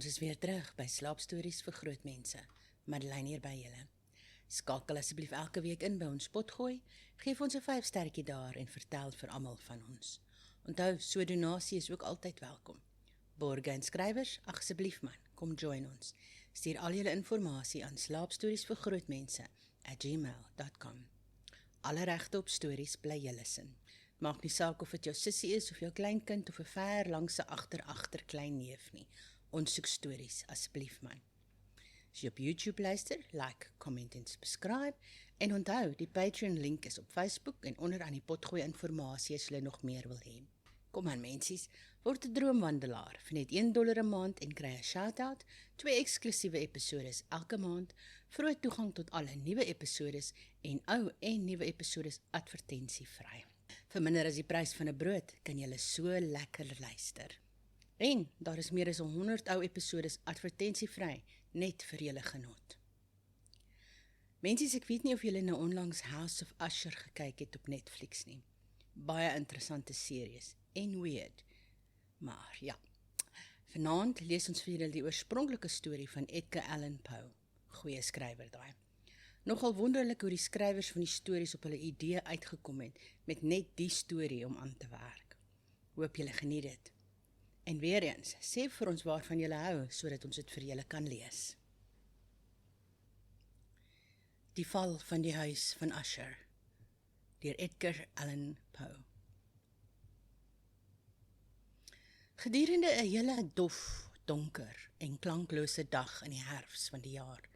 Ons is weer terug by Slaapstories vir grootmense. Madeleine hier by julle. Skakel asseblief elke week in by ons potgooi, geef ons 'n 5-sterretjie daar en vertel vir almal van ons. Onthou, so donasie is ook altyd welkom. Borge en skrywers, asseblief man, kom join ons. Stuur al julle inligting aan slaapstoriesvirgrootmense@gmail.com. Alle regte op stories bly julle sin. Maak nie saak of dit jou sussie is of jou kleinkind of 'n ver langse agter klein neef nie. Ons soek stories, asseblief man. As jy op YouTube luister, like, comment en subscribe. En onthou, die Patreon link is op Facebook en onder aan die potgooi inligting as jy nog meer wil hê. Kom aan mensies, word 'n droomwandelaar vir net $1 'n maand en kry 'n shout-out, 2 eksklusiewe episodes elke maand, vroeg toegang tot alle nuwe episodes en ou en nuwe episodes advertensievry. Vir minder as die prys van 'n brood kan jy so lekker luister. En daar is meer as 100 ou episodes advertensievry net vir julle genot. Mensies, ek weet nie of julle nou onlangs House of Usher gekyk het op Netflix nie. Baie interessante series en weird. Maar ja, vanaand lees ons vir julle die oorspronklike storie van Edgar Allan Poe. Goeie skrywer daai. Nogal wonderlik hoe die skrywers van die stories op hulle idee uitgekom het met net die storie om aan te werk. Hoop julle geniet dit. En weer eens, sê vir ons waarvan julle hou, sodat ons dit vir julle kan lees. Die val van die huis van Usher, deur Edgar Allan Poe. Gedurende 'n hele dof, donker en klanklose dag in die herfs van die jaar,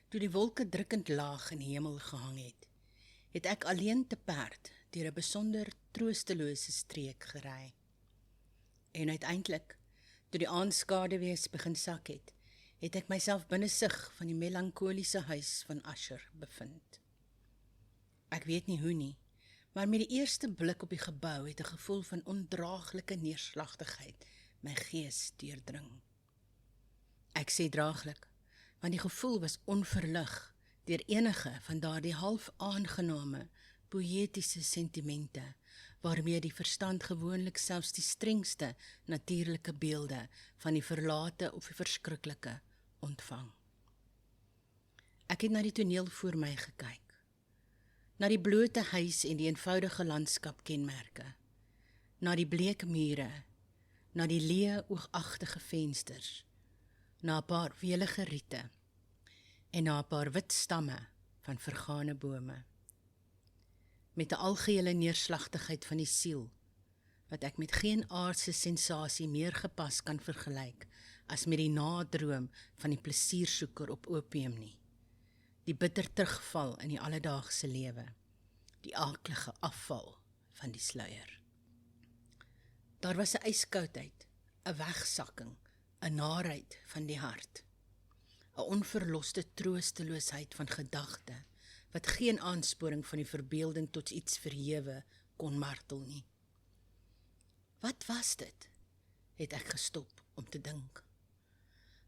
toe die wolke drukkend laag in die hemel gehang het ek alleen te perd deur 'n besonder troostelose streek gery. En uiteindelik, toe die aandskaduwees begin sak het ek myself binne sig van die melankoliese huis van Usher bevind. Ek weet nie hoe nie, maar met die eerste blik op die gebou het 'n gevoel van ondraaglike neerslagtigheid my gees deurdring. Ek sê draaglik, want die gevoel was onverlig deur enige van daardie half aangename, poëtiese sentimente, waarmee die verstand gewoonlik selfs die strengste natuurlike beelde van die verlate of die verskriklike ontvang. Ek het na die toneel voor my gekyk, na die blote huis en die eenvoudige landskapkenmerke, na die bleek mure, na die leë oogagtige vensters, na 'n paar welige riete en na 'n paar wit stamme van vergane bome. Met 'n algehele neerslagtigheid van die siel, wat ek met geen aardse sensasie meer gepas kan vergelyk as met die nadroom van die plesiersoeker op opium nie. Die bitter terugval in die alledaagse lewe, die aaklige afval van die sluier. Daar was 'n ijskoudheid, 'n wegsakking, 'n naarheid van die hart, 'n onverloste troosteloosheid van gedagte, wat geen aansporing van die verbeelding tot iets verhewe kon martel nie. Wat was dit? Het ek gestop om te dink.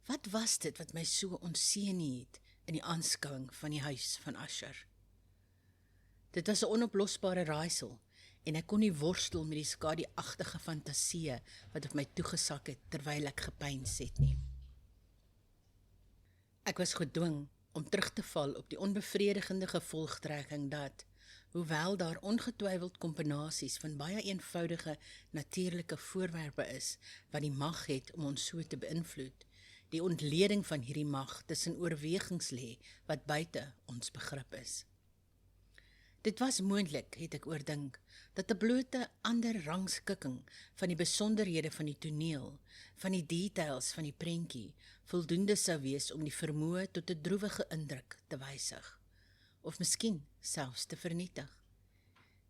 Wat was dit wat my so ontseën het in die aanskouing van die huis van Usher? Dit was 'n onoplosbare raaisel, en ek kon nie worstel met die skadu-agtige fantasieë wat op my toegesak het terwyl ek gepeins het nie. Ek was gedwing om terug te val op die onbevredigende gevolgtrekking dat, hoewel daar ongetwyfeld kombinasies van baie eenvoudige natuurlike voorwerpe is wat die mag het om ons so te beïnvloed, die ontleding van hierdie mag tussen oorwegings lê wat buite ons begrip is. Dit was moontlik, het ek oordink, dat 'n blote ander rangskikking van die besonderhede van die toneel, van die details van die prentjie, voldoende sou wees om die vermoë tot 'n droewige indruk te wysig, of miskien selfs te vernietig.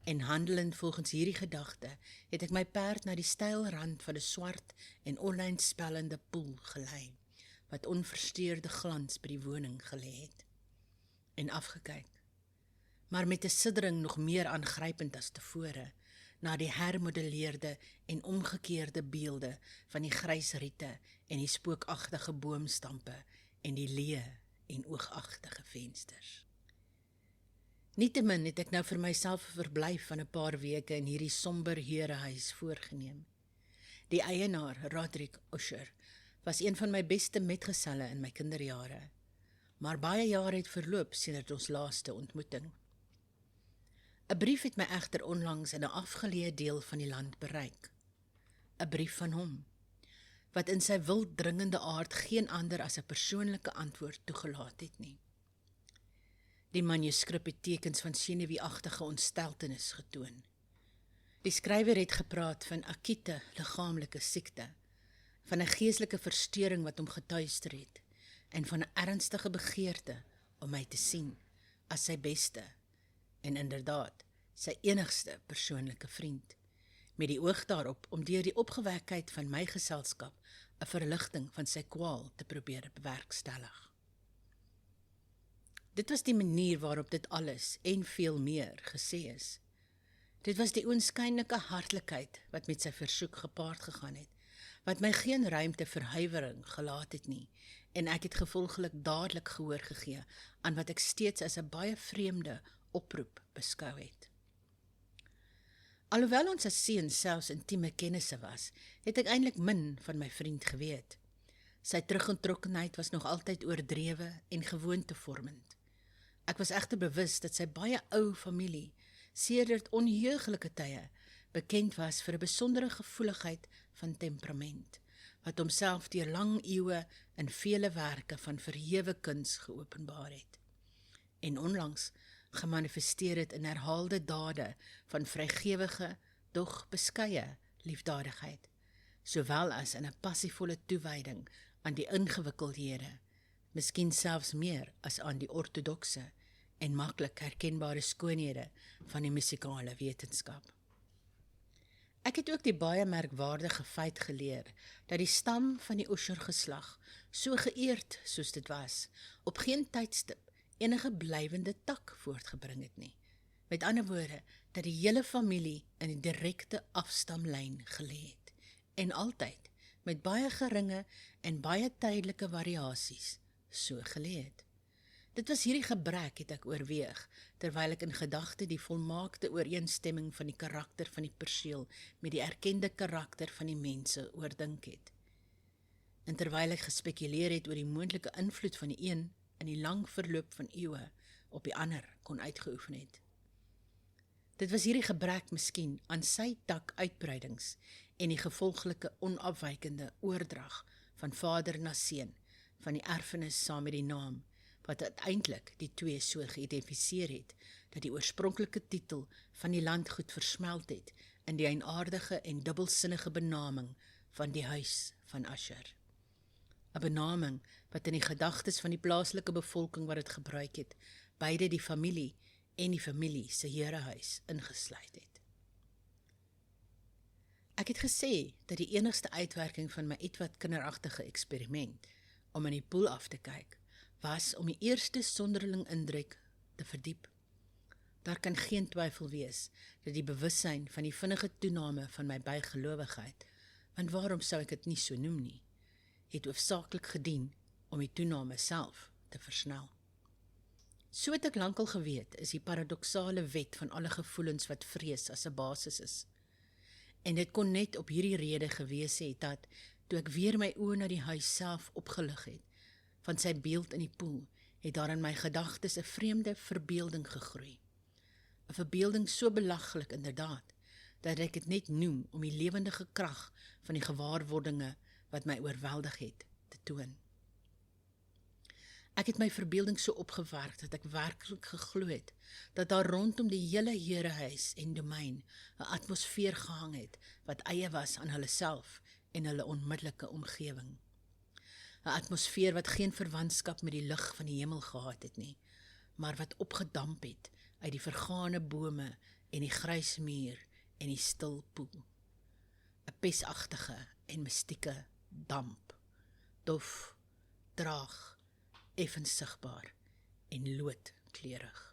En handelend volgens hierdie gedagte, het ek my perd na die steil rand van 'n swart en oneinspellende poel gelei, wat onversteurde glans by die woning gelê het, en afgekyk, maar met 'n siddering nog meer aangrypend as tevore, na die hermodelleerde en omgekeerde beelde van die grys riete en die spookagtige boomstampe en die leë en oogagtige vensters. Nietemin het ek nou vir myself 'n verblyf van 'n paar weke in hierdie somber herehuis voorgeneem. Die eienaar, Roderick Usher, was een van my beste metgeselle in my kinderjare, maar baie jare het verloop sedert ons laaste ontmoeting. 'n Brief het my egter onlangs in 'n afgeleë deel van die land bereik. 'n Brief van hom, wat in sy wilddringende aard geen ander as 'n persoonlike antwoord toegelaat het nie. Die manuskrip het tekens van senuweeagtige ontsteltenis getoon. Die skrywer het gepraat van akute liggaamlike siekte, van 'n geestelike verstoring wat hom getuister het, en van 'n ernstige begeerte om my te sien as sy beste, en inderdaad, sy enigste persoonlike vriend, met die oog daarop om deur die opgewektheid van my geselskap 'n verligting van sy kwaal te probeer bewerkstellig. Dit was die manier waarop dit alles en veel meer gesê is. Dit was die oënskynlike hartlikheid wat met sy versoek gepaard gegaan het, wat my geen ruimte vir huiwering gelaat het nie, en ek het gevolglik dadelik gehoor gegee aan wat ek steeds as 'n baie vreemde oproep beskou het. Alhoewel ons as seuns selfs intieme kennisse was, het ek eintlik min van my vriend geweet. Sy teruggetrokkenheid was nog altyd oordrewe en gewoontevormend. Ek was egter bewus dat sy baie ou familie, sedert onheuglike tye, bekend was vir 'n besondere gevoeligheid van temperament, wat homself deur lang eeue in vele werke van verhewe kuns geopenbaar het, en onlangs gemanifesteer het in herhaalde dade van vrygewige, doch beskeie liefdadigheid, sowel as in 'n passievolle toewyding aan die ingewikkeldhede, miskien selfs meer as aan die ortodokse en maklik herkenbare skoonhede van die musikale wetenskap. Ek het ook die baie merkwaardige feit geleer, dat die stam van die Usher geslag, so geëerd soos dit was, op geen tydstip enige blywende tak voortgebring het nie. Met ander woorde, dat die hele familie in 'n direkte afstamlyn gelê het, en altyd, met baie geringe en baie tydelike variasies, so gelê het. Dit was hierdie gebrek het ek oorweeg, terwyl ek in gedagte die volmaakte ooreenstemming van die karakter van die perseel met die erkende karakter van die mense oordink het. En terwyl ek gespekuleer het oor die moontlike invloed van die een in die lang verloop van eeue op die ander kon uitgeoefen het. Dit was hierdie gebrek miskien aan sy tak uitbreidings en die gevolglike onafwykende oordrag van vader na seun, van die erfenis saam met die naam, wat uiteindelik die twee so geïdentifiseer het, dat die oorspronklike titel van die landgoed versmelt het in die eienaardige en dubbelsinnige benaming van die huis van Usher. 'n benaming wat in die gedagtes van die plaaslike bevolking wat dit gebruik het, beide die familie en die familie se herehuis ingesluit het. Ek het gesê dat die enigste uitwerking van my ietwat kinderagtige eksperiment om in die poel af te kyk, was om die eerste sonderling indruk te verdiep. Daar kan geen twyfel wees dat die bewussyn van die vinnige toename van my bygelowigheid, want waarom sou ek dit nie so noem nie, het hoofsaaklik gedien om die toename self te versnel. So het ek lankal geweet, is die paradoksale wet van alle gevoelens wat vrees as 'n basis is. En dit kon net op hierdie rede gewees het dat, toe ek weer my oë na die huis self opgelig het, van sy beeld in die poel, het daar in my gedagtes 'n vreemde verbeelding gegroei. 'n Verbeelding so belaglik inderdaad, dat ek dit net noem om die lewendige krag van die gewaarwordinge wat my oorweldig het, te toon. Ek het my verbeelding so opgewerk dat ek werklik geglo het, dat daar rondom die hele herehuis en domein 'n atmosfeer gehang het, wat eie was aan hulle self en hulle onmiddellike omgewing. 'n Atmosfeer wat geen verwantskap met die lig van die hemel gehad het nie, maar wat opgedamp het uit die vergane bome en die grys muur en die stil poel. 'n Pesagtige en mystieke damp, dof, traag, effens sigbaar en loodkleurig.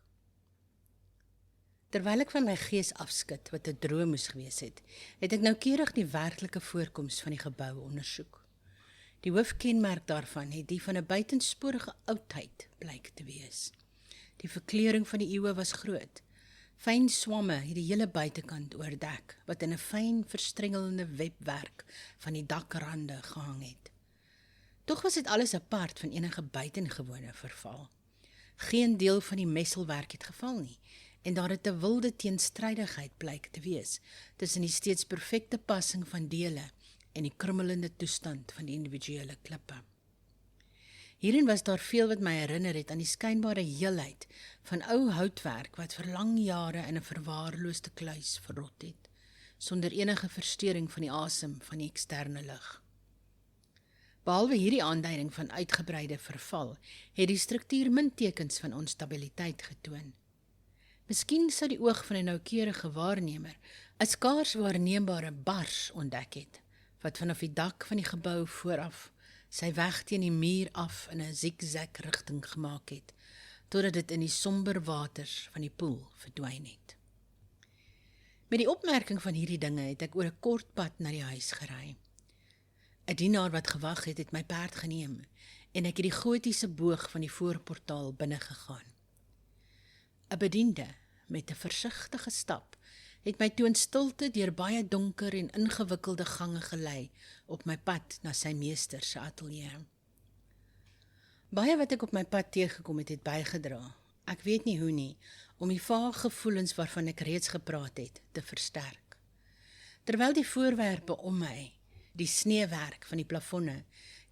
Terwyl ek van my gees afskud wat 'n droom moes gewees het ek noukeurig die werklike voorkoms van die gebou ondersoek. Die hoofkenmerk daarvan het die van 'n buitensporige oudheid blyk te wees. Die verkleuring van die eeue was groot. Fyn swamme het die hele buitekant oordek, wat in 'n fyn verstrengelende webwerk van die dakrande gehang het. Tog was dit alles apart van enige buitengewone verval. Geen deel van die messelwerk het geval nie, en daar het 'n wilde teenstrydigheid blyk te wees tussen die steeds perfekte passing van dele en die krummelende toestand van die individuele klippe. Hierin was daar veel wat my herinner het aan die skynbare heelheid van ou houtwerk wat vir lang jare in 'n verwaarloosde kluis verrot het, sonder enige verstoring van die asem van die eksterne lug. Behalwe hierdie aanduiding van uitgebreide verval, het die struktuur min tekens van onstabiliteit getoon. Miskien sou die oog van 'n noukeurige waarnemer 'n skaars waarneembare bars ontdek het, wat vanaf die dak van die gebou vooraf sy weg teen die muur af in 'n zigzag rigting gemaak het, totdat dit in die somber waters van die poel verdwyn het. Met die opmerking van hierdie dinge het ek oor 'n kort pad na die huis gery. 'n Dienaar wat gewag het, het my perd geneem en ek het die gotiese boog van die voorportaal binne gegaan. 'n Bediende met 'n versigtige stap het my toe in stilte deur baie donker en ingewikkelde gange gelei op my pad na sy meester se ateljee. Baie wat ek op my pad teëgekom het, het bygedra, ek weet nie hoe nie, om die vae gevoelens waarvan ek reeds gepraat het, te versterk. Terwyl die voorwerpe om my, die sneeuwerk van die plafonne,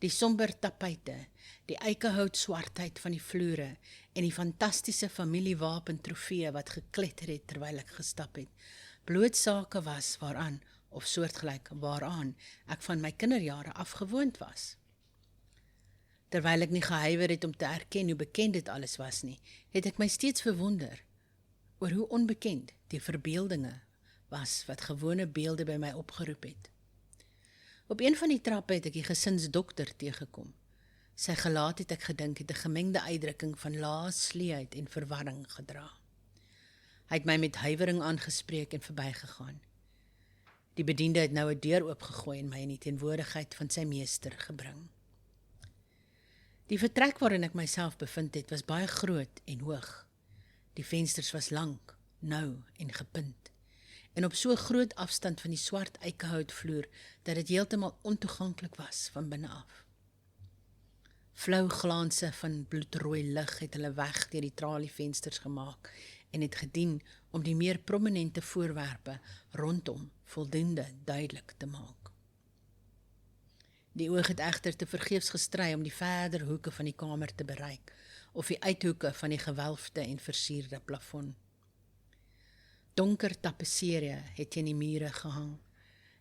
die somber tapuite, die eikehout swartheid van die vloere en die fantastiese familiewapen trofee wat gekletter het terwyl ek gestap het, bloot sake was waaraan, of soortgelyk waaraan, ek van my kinderjare afgewoond was. Terwyl ek nie gehuiwer het om te erken hoe bekend dit alles was nie, het ek my steeds verwonder oor hoe onbekend die verbeeldinge was wat gewone beelde by my opgeroep het. Op een van die trappe het ek die gesinsdokter teëgekom. Sy gelaat het ek gedink het 'n gemengde uitdrukking van lae sleeheid en verwarring gedra. Hy het my met huiwering aangespreek en verbygegaan. Die bediende het nou 'n deur oopgegooi en my in die teenwoordigheid van sy meester gebring. Die vertrek waarin ek myself bevind het, was baie groot en hoog. Die vensters was lank, nou en gepunt, en op so groot afstand van die swart eikehoutvloer, dat dit heeltemal ontoeganklik was van binne af. Flou glanse van bloedrooi lig het hulle weg deur die tralievensters gemaak en het gedien om die meer prominente voorwerpe rondom voldoende duidelik te maak. Die oog het egter te vergeefs gestry om die verder hoeke van die kamer te bereik, of die uithoeke van die gewelfde en versierde plafon. Donker tapisserie het teen die mure gehang.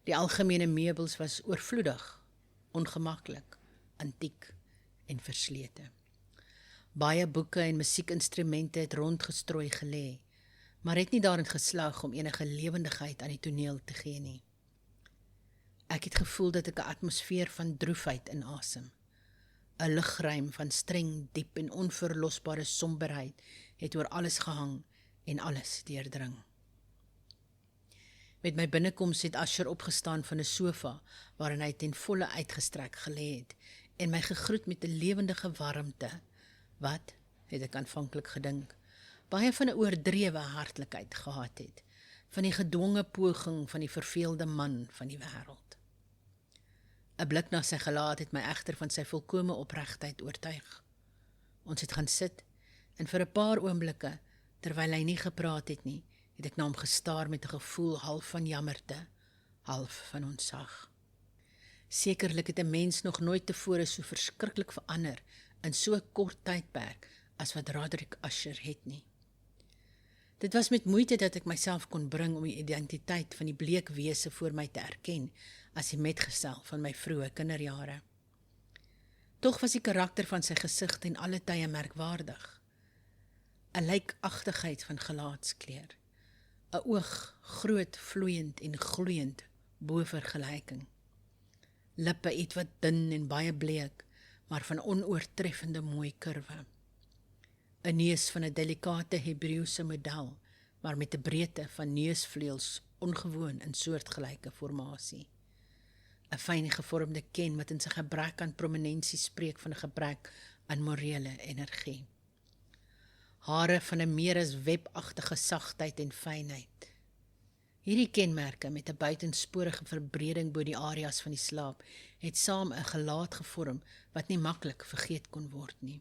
Die algemene meubels was oorvloedig, ongemaklik, antiek en verslete. Baie boeke en musiekinstrumente het rondgestrooi gelê, maar het nie daarin geslaag om enige lewendigheid aan die toneel te gee nie. Ek het gevoel dat ek 'n atmosfeer van droefheid inasem. 'n Lugruim van streng, diep en onverlosbare somberheid het oor alles gehang en alles deurdring. Met my binnekoms het Asher opgestaan van 'n sofa waarin hy ten volle uitgestrek gelê het en my gegroet met 'n lewendige warmte wat, het ek aanvanklik gedink, baie van 'n oordrewe hartlikheid gehad het, van die gedwonge poging van die verveelde man van die wêreld. 'n Blik na sy gelaat het my egter van sy volkome opregtheid oortuig. Ons het gaan sit en vir 'n paar oomblikke, terwyl hy nie gepraat het nie, het ek na hom gestaar met 'n gevoel half van jammerte, half van ontzag. Sekerlik het 'n mens nog nooit tevore so verskriklik verander in so 'n kort tydperk as wat Roderick Asher het nie. Dit was met moeite dat ek myself kon bring om die identiteit van die bleek wese voor my te erken as die metgesel van my vroeë kinderjare. Tog was die karakter van sy gesig ten alle tye merkwaardig. 'n Lykagtigheid van gelaatskleur, 'n oog groot, vloeiend en gloeiend bo vergelyking. Lippe ietwat dun en baie bleek, maar van onoortreffende mooi kurwe. 'n Neus van 'n delikate Hebreëse model, maar met 'n breedte van neusvleuels ongewoon in soortgelyke formasie. 'n fyn gevormde ken wat in sy gebrek aan prominensie spreek van 'n gebrek aan morele energie. Hare van 'n meer as webagtige sagtheid en fynheid. Hierdie kenmerke met 'n buitensporige verbreding bo die areas van die slaap het saam 'n gelaat gevorm wat nie maklik vergeet kon word nie.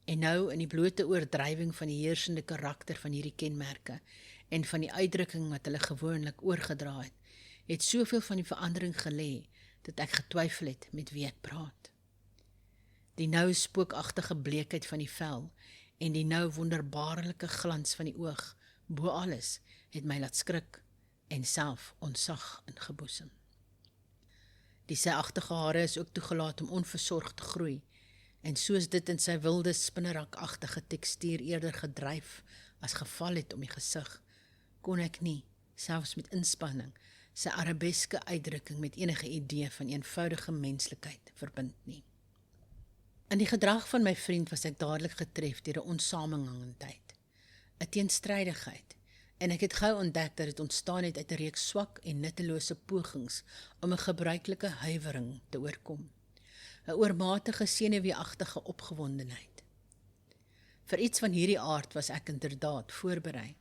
En nou in die blote oordrywing van die heersende karakter van hierdie kenmerke en van die uitdrukking wat hulle gewoonlik oorgedra het soveel van die verandering gelê dat ek getwyfel het met wie ek praat. Die nou spookagtige bleekheid van die vel en die nou wonderbaarlike glans van die oog, bo alles, het my laat skrik en self ontsag ingeboesem. Die syagtige hare is ook toegelaat om onversorgd te groei, en soos dit in sy wilde spinnerakagtige tekstuur eerder gedryf as geval het om die gesig, kon ek nie, selfs met inspanning, sy arabeske uitdrukking met enige idee van eenvoudige menslikheid verbind nie. In die gedrag van my vriend was ek dadelik getref deur 'n onsamenhangendheid, 'n teenstrydigheid, en ek het gou ontdek dat dit ontstaan het uit 'n reeks swak en nuttelose pogings om 'n gebruikelike huiwering te oorkom, 'n oormatige senuweeagtige opgewondenheid. Vir iets van hierdie aard was ek inderdaad voorberei,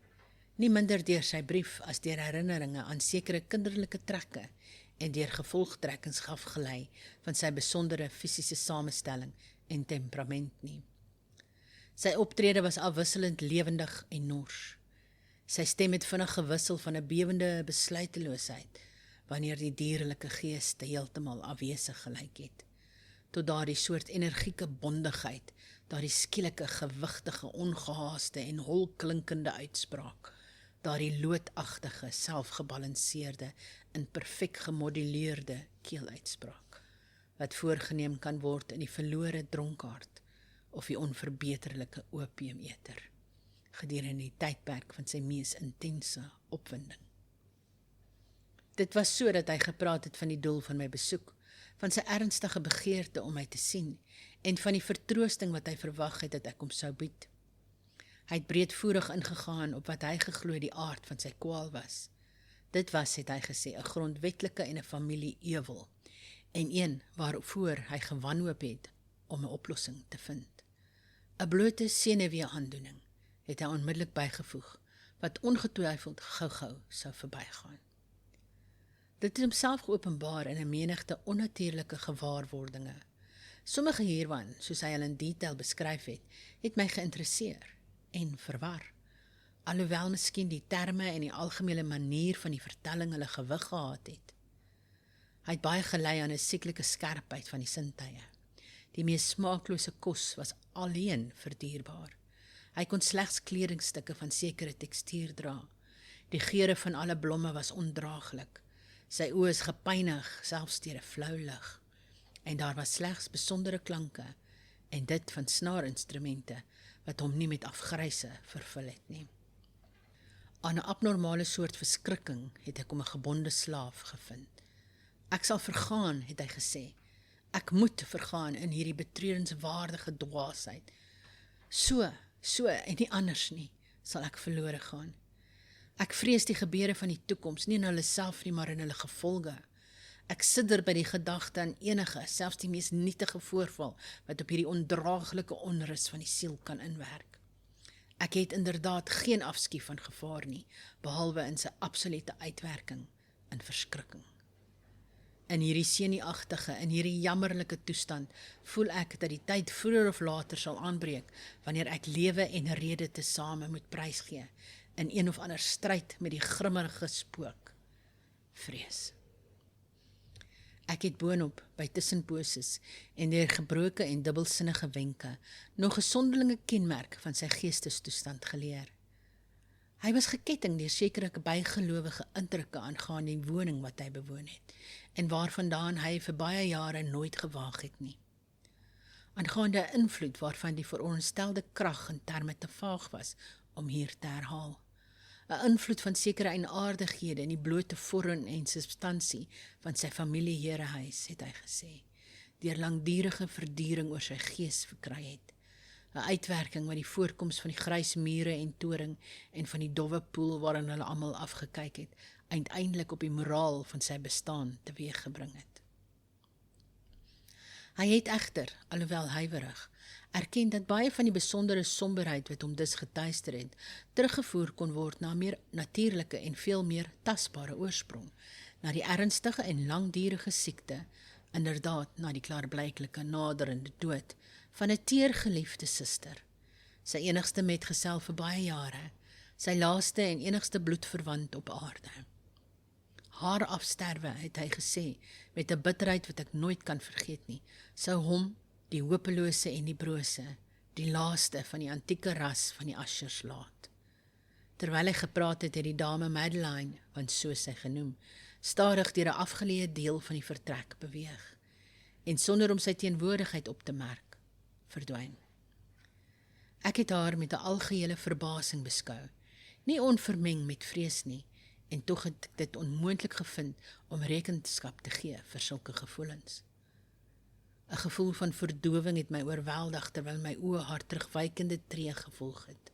nie minder deur sy brief as deur herinneringe aan sekere kinderlike trekke en deur gevolgtrekkings afgelei van sy besondere fisiese samestelling en temperament nie. Sy optrede was afwisselend lewendig en nors. Sy stem het vinnig gewissel van 'n bewende besluiteloosheid, wanneer die dierlike geeste heeltemal afwesig gelyk het, tot daardie soort energieke bondigheid, daardie skielike, gewigtige, ongehaaste en holklinkende uitspraak, daardie loodagtige, selfgebalanseerde en perfek gemoduleerde keeluitspraak, wat voorgeneem kan word in die verlore dronkaard of die onverbeterlike opiumeter, gedurende die tydperk van sy mees intense opwinding. Dit was so dat hy gepraat het van die doel van my besoek, van sy ernstige begeerte om my te sien, en van die vertroosting wat hy verwag het dat ek hom sou bied. Hy het breedvoerig ingegaan op wat hy geglo die aard van sy kwaal was. Dit was, het hy gesê, 'n grondwetlike en 'n familie-ewel, en een waarvoor hy gewanhoop het om 'n oplossing te vind. 'n blote senuweeaandoening, het hy onmiddellik bygevoeg, wat ongetwyfeld gou-gou sou verbygaan. Dit het homself geopenbaar in 'n menigte onnatuurlike gewaarwordinge. Sommige hiervan, soos hy hulle in detail beskryf het my geïnteresseer en verwar, alhoewel miskien die terme en die algemene manier van die vertelling hulle gewig gehad het. Hy het baie gelei aan 'n sieklike skerpheid van die sintuie. Die mees smaaklose kos was alleen verdierbaar. Hy kon slegs kledingstukke van sekere tekstuur dra. Die geure van alle blomme was ondraaglik. Sy oë is gepynig, selfs deur 'n flou lig. En daar was slegs besondere klanke, en dit van snaarinstrumente, wat hom nie met afgryse vervul het nie. Aan 'n abnormale soort verskrikking het ek hom 'n gebonde slaaf gevind. Ek sal vergaan, het hy gesê. Ek moet vergaan in hierdie betreurenswaardige dwaasheid. So en nie anders nie, sal ek verlore gaan. Ek vrees die gebeure van die toekoms, nie in hulle self nie, maar in hulle gevolge. Ek sidder by die gedagte aan enige, selfs die mees nietige voorval, wat op hierdie ondraaglike onrus van die siel kan inwerk. Ek het inderdaad geen afskuw van gevaar nie, behalwe in sy absolute uitwerking in verskrikking. In hierdie senuagtige, in hierdie jammerlike toestand, voel ek dat die tyd vroeër of later sal aanbreek, wanneer ek lewe en rede tesame moet prysgee, in een of ander stryd met die grimmerige spook, vrees. Ek het boonop, by tussenposes en deur gebroke en dubbelsinnige wenke, nog 'n sonderlinge kenmerk van sy geestestoestand geleer. Hy was geketting deur sekere bygelowige indrukke aangaande die woning wat hy bewoon het, en waarvandaan hy vir baie jare nooit gewaag het nie. Aangaande 'n invloed waarvan die veronderstelde krag in terme te vaag was om hier te herhaal. 'n invloed van sekere eienaardighede in die blote vorm en substansie van sy familieherehuis, het hy gesê, deur langdurige verduring oor sy gees verkry het. 'n Uitwerking wat die voorkoms van die grys mure en toring en van die dowwe poel waarin hulle almal afgekyk het, uiteindelik op die moraal van sy bestaan teweeggebring het. Hy het egter, alhoewel huiwerig, erken dat baie van die besondere somberheid wat hom dus getuister het, teruggevoer kon word na meer natuurlike en veel meer tasbare oorsprong, na die ernstige en langdurige siekte, inderdaad na die klaarblyklike naderende dood van 'n teergeliefde suster, sy enigste metgesel vir baie jare, sy laaste en enigste bloedverwant op aarde. Haar afsterwe, het hy gesê, met 'n bitterheid wat ek nooit kan vergeet nie, sou hom, die hopelose en die brose, die laaste van die antieke ras van die Ushers laat. Terwyl hy gepraat het die dame Madeline, want so sy genoem, stadig deur 'n afgeleë deel van die vertrek beweeg, en sonder om sy teenwoordigheid op te merk, verdwyn. Ek het haar met 'n algehele verbasing beskou, nie onvermeng met vrees nie, en tog het ek dit onmoontlik gevind om rekenskap te gee vir sulke gevoelens. 'n Gevoel van verdowing het my oorweldig terwyl my oë haar terugwykende tree gevolg het.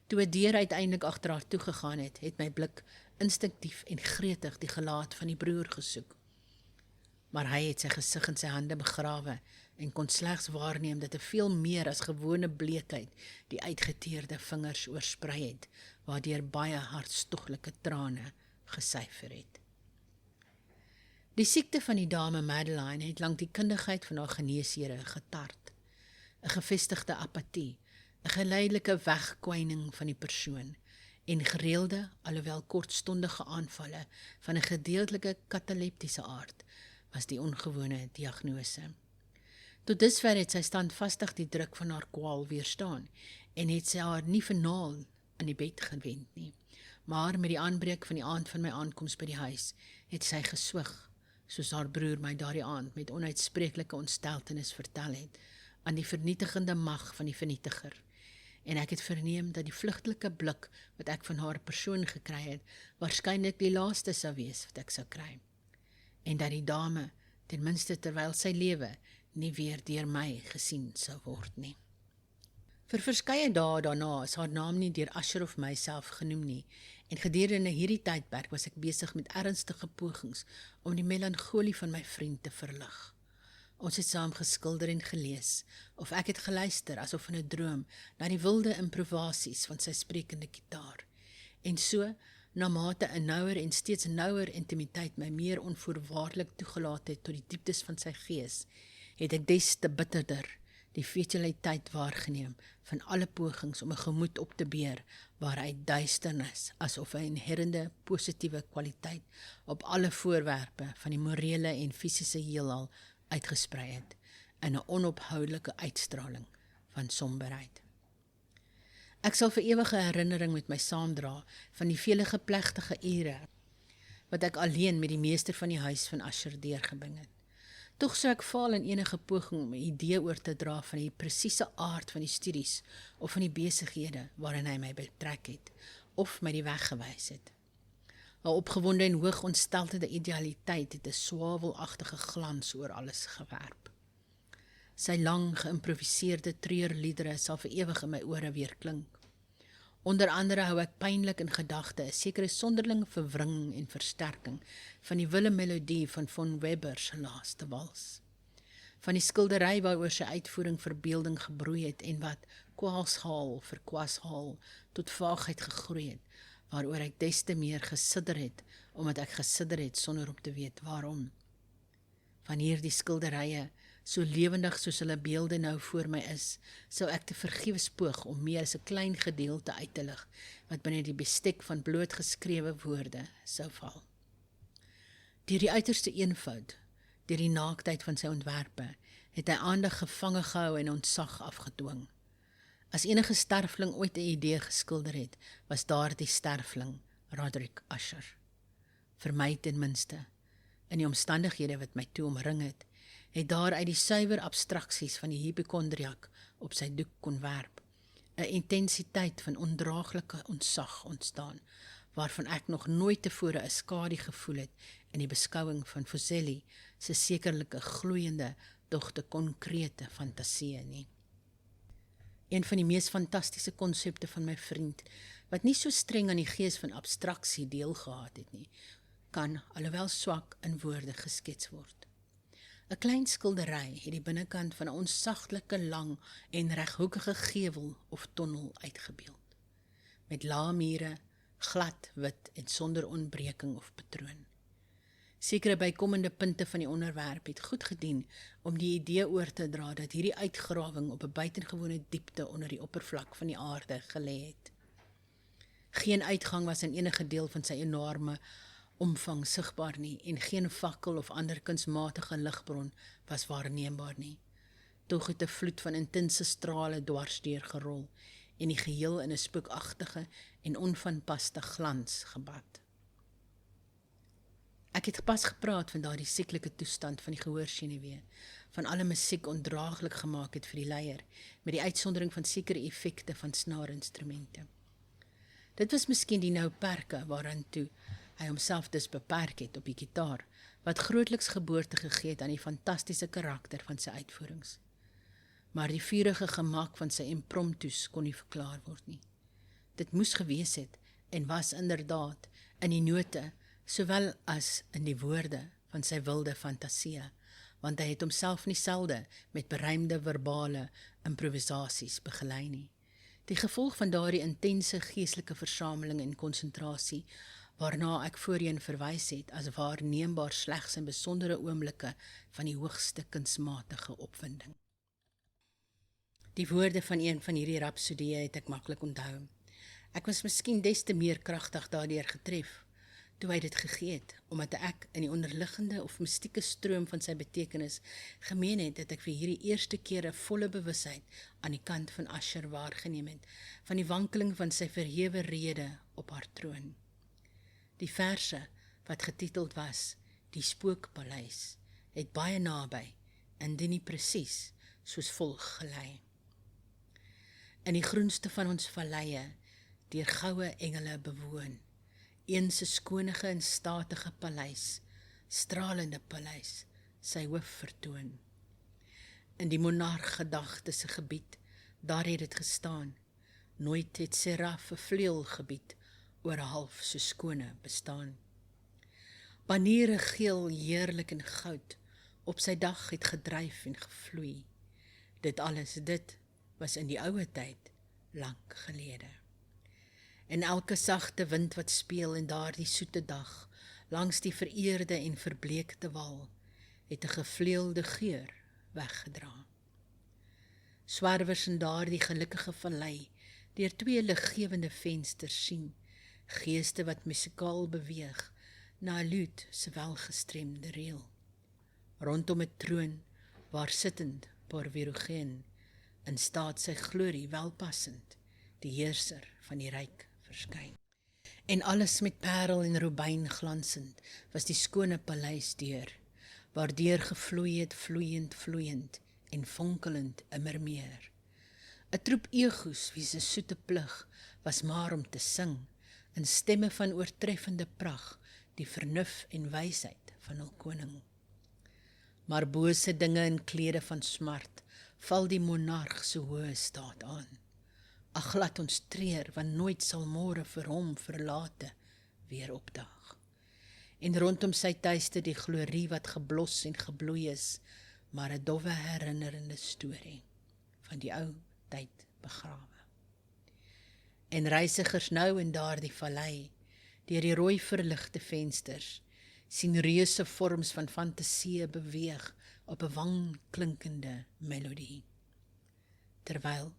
Toe 'n deur uiteindelik agter haar toegegaan het my blik instinktief en gretig die gelaat van die broer gesoek. Maar hy het sy gesig in sy hande begrawe en kon slegs waarneem dat 'n veel meer as gewone bleekheid die uitgeteerde vingers oorsprei het, waardeur baie hartstoglike trane gesyfer het. Die siekte van die dame Madeline het lank die kundigheid van haar geneesere getart. 'n Gevestigde apatie, 'n geleidelike wegkwyning van die persoon en gereelde, alhoewel kortstondige aanvalle van 'n gedeeltelike kataleptiese aard was die ongewone diagnose. Tot dusver het sy standvastig die druk van haar kwaal weerstaan en het sy haar nie finaal aan die bed gewend nie. Maar met die aanbreek van die aand van my aankoms by die huis, het sy geswig, soos haar broer my daardie aand met onuitspreeklike ontsteltenis vertel het, aan die vernietigende mag van die vernietiger. En ek het verneem dat die vlugtelike blik wat ek van haar persoon gekry het, waarskynlik die laaste sou wees wat ek sou kry. En dat die dame, ten minste terwyl sy lewe, nie weer deur my gesien sou word nie. Vir verskeie dae daarna is haar naam nie deur Usher of myself genoem nie, en gedurende hierdie tydperk was ek besig met ernstige pogings om die melancholie van my vriend te verlig. Ons het saam geskilder en gelees, of ek het geluister asof in 'n droom na die wilde improvasies van sy sprekende gitaar. En so, na mate 'n nouer en steeds nouer intimiteit my meer onvoorwaardelik toegelaat het tot die dieptes van sy gees, het ek des te bitterder die futiliteit waargeneem van alle pogings om 'n gemoed op te beer waaruit duisternis asof 'n inherente positiewe kwaliteit op alle voorwerpe van die morele en fisiese heelal uitgesprei het in 'n onophoudelike uitstraling van somberheid. Ek sal vir ewige herinnering met my saamdra van die vele geplegtige ure wat ek alleen met die meester van die huis van Usher deurgebring het. Tog sou ek faal in enige poging om 'n idee oor te dra van die presiese aard van die studies of van die besighede waarin hy my betrek het, of my die weg gewys het. 'n Opgewonde en hoog ontsteltede idealiteit het 'n swawelagtige glans oor alles gewerp. Sy lang geïmproviseerde treurliedere sal vir ewig in my ore weer klink. Onder andere hou ek pynlik in gedagte 'n sekere sonderlinge verwringing en versterking van die wille melodie van von Weber se laaste wals. Van die skildery waaroor sy uitvoering verbeelding gebroei het en wat kwaalshaal vir kwashaal tot vaagheid gegroei het, waaroor ek des te meer gesidder het, omdat ek gesidder het sonder om te weet waarom. Van hierdie skilderye, so lewendig soos hulle beelde nou voor my is, sou ek te vergeefs poog om meer as 'n klein gedeelte uit te lig, wat binne die bestek van blootgeskrewe woorde sou val. Deur die uiterste eenvoud, deur die naaktheid van sy ontwerpe, het hy aandag gevange gehou en ontzag afgedwing. As enige sterfling ooit 'n idee geskilder het, was daar die sterfling, Roderick Usher. Vir my ten minste, in die omstandighede wat my toe omring het daar uit die suiwer abstraksies van die hypokondriak op sy doek kon werp, 'n intensiteit van ondraaglike ontzag ontstaan, waarvan ek nog nooit tevore 'n skadu gevoel het in die beskouing van Fuseli se sekerlike gloeiende, doch te konkrete fantasieë nie. Een van die mees fantastiese konsepte van my vriend, wat nie so streng aan die gees van abstraksie deel gehad het nie, kan, alhoewel swak, in woorde geskets word. 'n klein skildery het die binnekant van 'n onsagtelike lang en reghoekige gevel of tonnel uitgebeeld, met lae mure, glad, wit en sonder ontbreking of patroon. Sekere bykomende punte van die onderwerp het goed gedien om die idee oor te dra dat hierdie uitgrawing op 'n buitengewone diepte onder die oppervlak van die aarde gelê het. Geen uitgang was in enige deel van sy enorme omvang sigbaar nie en geen fakkel of ander kunsmatige ligbron was waarneembaar nie. Tog het 'n vloed van intense strale dwarsdeur gerol en die geheel in 'n spookagtige en onvanpaste glans gebad. Ek het pas gepraat van daardie sieklike toestand van die gehoorsenuwee, van alle musiek ondraaglik gemaak het vir die leier, met die uitsondering van sekere effekte van snaarinstrumente. Dit was miskien die nou perke waaraan toe hy homself dus beperk het op die gitaar, wat grootliks geboorte gegee het aan die fantastiese karakter van sy uitvoerings. Maar die vurige gemak van sy impromptus kon nie verklaar word nie. Dit moes gewees het en was inderdaad in die note, sowel as in die woorde van sy wilde fantasie, want hy het homself nie selde met beruimde verbale improvisasies begelei nie. Die gevolg van daardie intense geestelike versameling en konsentrasie, waarna ek voorheen verwys het as waarneembaar slegs in besondere oomblikke van die hoogste kunsmatige opwinding. Die woorde van een van hierdie rapsodieë het ek maklik onthou. Ek was miskien des te meer kragtig daardeur getref, toe hy dit gegee het, omdat ek in die onderliggende of mystieke stroom van sy betekenis gemeen het dat ek vir hierdie eerste keer 'n volle bewusheid aan die kant van Asher waargeneem het, van die wankeling van sy verhewe rede op haar troon. Die verse, wat getiteld was, Die Spookpaleis, het baie naby, indien nie presies, soos volg gelei. In die groenste van ons valleie, deur goue engele bewoon, een se skonige en statige paleis, stralende paleis, sy hoof vertoon. In die monarch gedagte se gebied, daar het dit gestaan, nooit het seraf 'n vleuel gebied, oor 'n half so skone bestaan. Baniere geel, heerlik en goud, op sy dag het gedryf en gevloei. Dit was in die oue tyd, lank gelede. En elke sagte wind wat speel in daardie soete dag, langs die vereerde en verbleekte wal, het 'n gevleelde geur weggedra. Swerwers in daardie gelukkige vallei, deur twee liggewende vensters sien, geeste wat musikaal beweeg, na 'n luut se welgestremde reël. Rondom 'n troon, waar sittend Porvirugeen, in staat sy glorie welpassend, die heerser van die ryk verskyn. En alles met parel en robyn glansend, was die skone paleis deur, waardeur gevloei het vloeiend, en fonkelend immer meer. 'n Troep egos, wie se soete plig, was maar om te sing, in stemme van oortreffende pragt, die vernuf en wysheid van hul koning. Maar bose dinge in klede van smart, val die monarch so hoë staat aan. Ag laat ons treur, want nooit sal môre vir hom verlate weer opdaag. En rondom sy tuiste die glorie wat geblos en gebloei is, maar 'n dowwe herinnerende storie van die ou tyd begrawe. En reisigers nou in daardie vallei, deur die rooi verligte vensters, sien reuse vorms van fantasie beweeg op 'n wangklinkende melodie. Terwyl,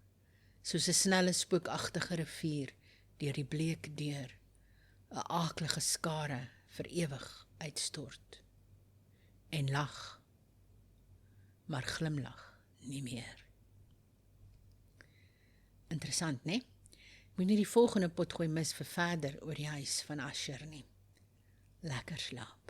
soos 'n snelle spookagtige rivier, deur die bleek deur, 'n aaklige skare vir ewig uitstort. En lag, maar glimlag nie meer. Interessant, né? Moet nie die volgende potgooi mis vir verder oor die huis van Asher nie. Lekker slaap.